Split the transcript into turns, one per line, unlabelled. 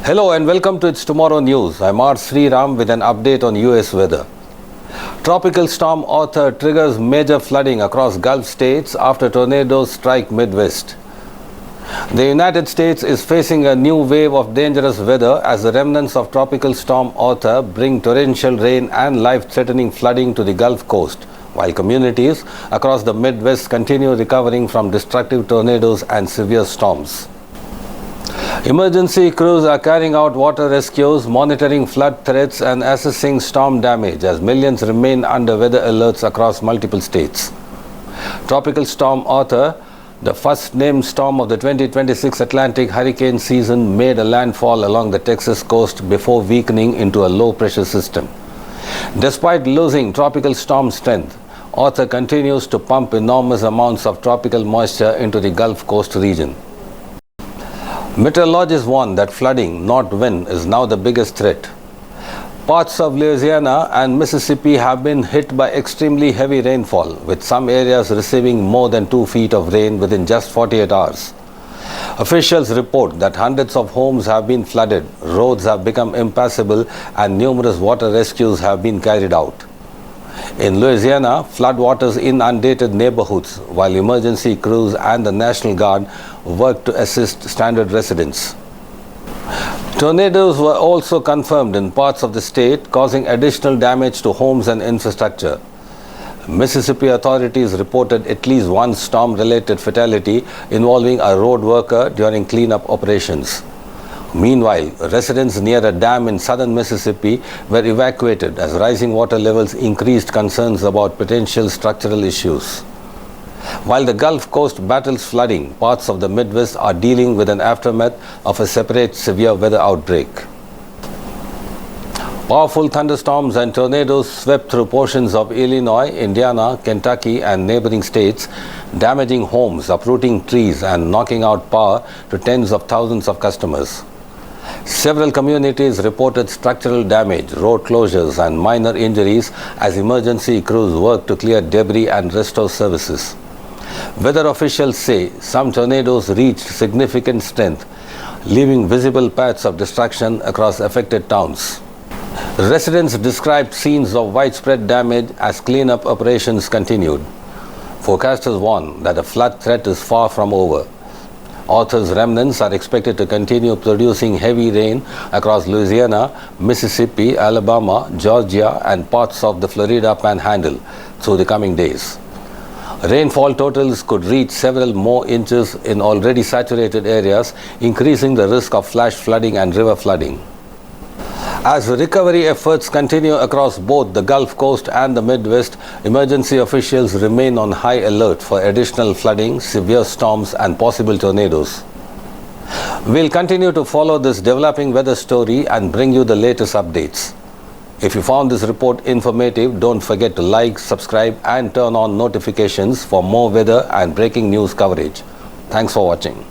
Hello and welcome to It's Tomorrow News. I'm R. Sriram with an update on US weather. Tropical storm Arthur triggers major flooding across Gulf states after tornadoes strike Midwest. The United States is facing a new wave of dangerous weather as the remnants of Tropical Storm Arthur bring torrential rain and life-threatening flooding to the Gulf Coast, while communities across the Midwest continue recovering from destructive tornadoes and severe storms. Emergency crews are carrying out water rescues, monitoring flood threats and assessing storm damage as millions remain under weather alerts across multiple states. Tropical Storm Arthur, the first named storm of the 2026 Atlantic hurricane season, made a landfall along the Texas coast before weakening into a low-pressure system. Despite losing tropical storm strength, Arthur continues to pump enormous amounts of tropical moisture into the Gulf Coast region. Meteorologists warn that flooding, not wind, is now the biggest threat. Parts of Louisiana and Mississippi have been hit by extremely heavy rainfall, with some areas receiving more than 2 feet of rain within just 48 hours. Officials report that hundreds of homes have been flooded, roads have become impassable, and numerous water rescues have been carried out. In Louisiana, floodwaters inundated neighborhoods, while emergency crews and the National Guard worked to assist stranded residents. Tornadoes were also confirmed in parts of the state, causing additional damage to homes and infrastructure. Mississippi authorities reported at least one storm-related fatality involving a road worker during cleanup operations. Meanwhile, residents near a dam in southern Mississippi were evacuated as rising water levels increased concerns about potential structural issues. While the Gulf Coast battles flooding, parts of the Midwest are dealing with an aftermath of a separate severe weather outbreak. Powerful thunderstorms and tornadoes swept through portions of Illinois, Indiana, Kentucky, and neighboring states, damaging homes, uprooting trees, and knocking out power to tens of thousands of customers. Several communities reported structural damage, road closures, and minor injuries as emergency crews worked to clear debris and restore services. Weather officials say some tornadoes reached significant strength, leaving visible paths of destruction across affected towns. Residents described scenes of widespread damage as cleanup operations continued. Forecasters warn that the flood threat is far from over. Arthur's remnants are expected to continue producing heavy rain across Louisiana, Mississippi, Alabama, Georgia, and parts of the Florida Panhandle through the coming days. Rainfall totals could reach several more inches in already saturated areas, increasing the risk of flash flooding and river flooding. As recovery efforts continue across both the Gulf Coast and the Midwest, emergency officials remain on high alert for additional flooding, severe storms, and possible tornadoes. We'll continue to follow this developing weather story and bring you the latest updates. If you found this report informative, don't forget to like, subscribe, and turn on notifications for more weather and breaking news coverage. Thanks for watching.